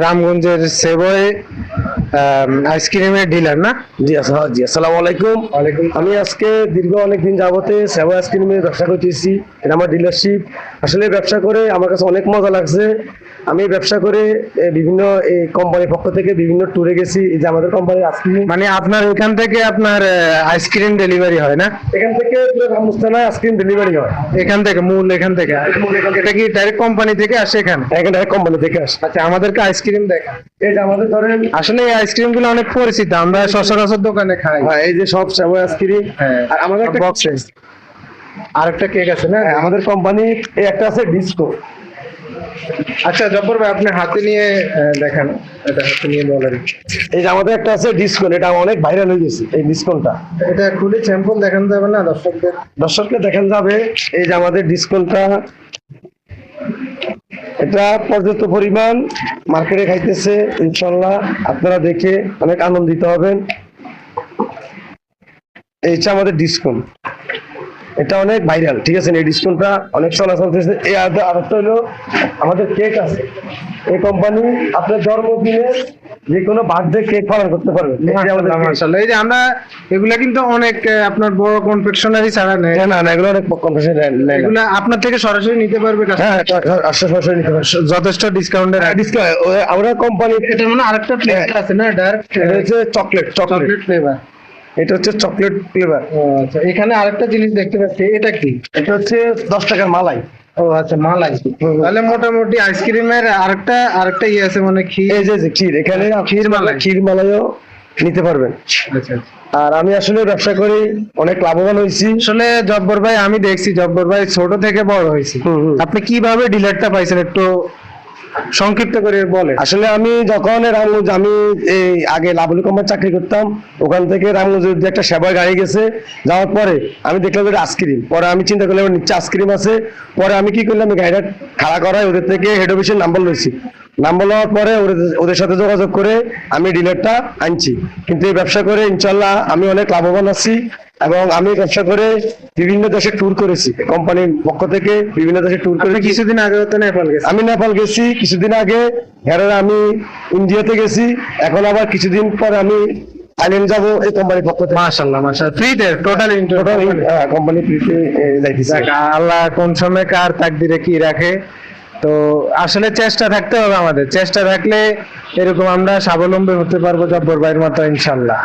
রামগঞ্জের সেবই আইসক্রিমের ডিলার না? জি আসসালামু আলাইকুম। ওয়ালাইকুম। আমি আজকে দীর্ঘ অনেকদিন যাবতে সেবা আইসক্রিমের ব্যবসা করতেছি। এটা আমার ডিলারশিপ। আসলে ব্যবসা করে আমার কাছে অনেক মজা লাগছে। আমি ব্যবসা করে বিভিন্ন এই কোম্পানির পক্ষ থেকে বিভিন্ন ট্যুরে গেছি। এই যে আমাদের কোম্পানির আইসক্রিম, মানে আপনার এখান থেকে আপনার আইসক্রিম ডেলিভারি হয় না? এখান থেকে পুরো রামস্থানায় আইসক্রিম ডেলিভারি হয়। এখান থেকে এখান থেকে এটা কি ডাইরেক্ট কোম্পানি থেকে আসে এখানে? এখানে কোম্পানি থেকে আসে। আচ্ছা, আমাদেরকে আইসক্রিম দেখা। এই যে আমাদের ধরেন, আসলে এই আইসক্রিম গুলো অনেক পরিচিত, আমরা সচরাচর দোকানে খাই। হ্যাঁ, এই যে সব সেবা আইসক্রিম। হ্যাঁ, আর আমাদের একটা বক্সে আরেকটা কেক আছে না? আমাদের কোম্পানি একটা আছে ডিসকো। আচ্ছা জব্বর ভাই, আপনি হাতে নিয়ে দেখান, এটা হাতে নিয়ে বলেন। এই যে আমাদের একটা আছে ডিসকো, এটা অনেক ভাইরাল হয়ে গেছে এই ডিসকোটা। এটা খুলে স্যাম্পল দেখান যাবে না দর্শকদের? দর্শককে দেখান যাবে। এই যে আমাদের ডিসকাউন্টটা, এটা পর্যাপ্ত পরিমাণ মার্কেটে খাইতেছে। ইনশাল্লাহ আপনারা দেখে অনেক আনন্দিত হবেন। এই হচ্ছে আমাদের ডিসকাউন্ট, এটা অনেক ভাইরাল, ঠিক আছে? এই ডিসকাউন্টটা অনেক চলা চলতেছে। এই আরেকটা হলো আমাদের কেক আছে। এই কোম্পানি আপনার জন্মদিনে যে কোনো বার্থডে কেক পালন করতে পারবেন। এই যে আমাদের cake। মাশাআল্লাহ, এই যে আমরা এগুলা কিন্তু অনেক আপনার বড় কনফেকশনারি ছাড়া নেই, না এগুলো অনেক কনফেশন নেয়। এগুলা আপনার থেকে সরাসরি নিতে পারবে customer? হ্যাঁ, সরাসরি নিতে পারবেন যথেষ্ট ডিসকাউন্টের। ডিসকাউন্ট। আমরা কোম্পানি, এটা মানে আরেকটা ফ্লেভার আছে না, ডার্ক এটা হচ্ছে চকলেট ফ্লেভার। এটা হচ্ছে চকলেট ফ্লেভার। আচ্ছা, এখানে আরেকটা জিনিস দেখতে পাচ্ছি, এটা কি? এটা হচ্ছে 10 টাকার মালাই। ও আচ্ছা, মালাই। তাহলে মোটামুটি আইসক্রিমের আরেকটা ইয়ে আছে, মানে ক্ষীর। এই যে ক্ষীর, এখানে ক্ষীর মালাইও নিতে পারবেন। আচ্ছা, আর আমি আসলে ব্যবসা করি, অনেক লাভবান হয়েছি। আসলে জব্বর ভাই, আমি দেখছি জব্বর ভাই ছোট থেকে বড় হয়েছে। আপনি কিভাবে ডিলারটা পাইছেন একটু সংক্ষিপ্ত করে বলে। আসলে আমি যখন রামগঞ্জ, আমি এই আগে লাভলি কোম্পানি চাকরি করতাম, ওখান থেকে রামগঞ্জের একটা সেবা গাড়ি গেছে। যাওয়ার পরে আমি দেখলাম যে আইসক্রিম, পরে আমি চিন্তা করলাম নিচে আইসক্রিম আছে। পরে আমি কি করলাম, গাড়িটা খাড়া করায় ওদের থেকে হেড অফিসের নাম্বার লইছি। নাম্বার লওয়ার পরে ওদের সাথে যোগাযোগ করে আমি ডিলারটা আনছি। কিন্তু এই ব্যবসা করে ইনশাল্লাহ আমি অনেক লাভবান আছি। এবং আমি ব্যবসা করে বিভিন্ন দেশে ট্যুর করেছি, কোম্পানির পক্ষ থেকে বিভিন্ন দেশে ট্যুর করে। কিছুদিন আগে তো নেপাল গেছে। আমি নেপাল গেছি কিছুদিন আগে, এরপরে আমি ইন্ডিয়াতে গেছি, এখন আবার কিছুদিন পর আমি থাইল্যান্ড যাবো এই কোম্পানির পক্ষ থেকে। মাশাআল্লাহ মাশাআল্লাহ, ফ্রিতে টোটাল কোম্পানি ফ্রিতে যাইতেছে। আল্লাহ কোন সময় কার তাকদিরে কি রাখে। তো আসলে চেষ্টা থাকতে হবে আমাদের, চেষ্টা থাকলে এরকম আমরা স্বাবলম্বী হতে পারবো জব্বর ভাইয়ের মতো ইনশাআল্লাহ।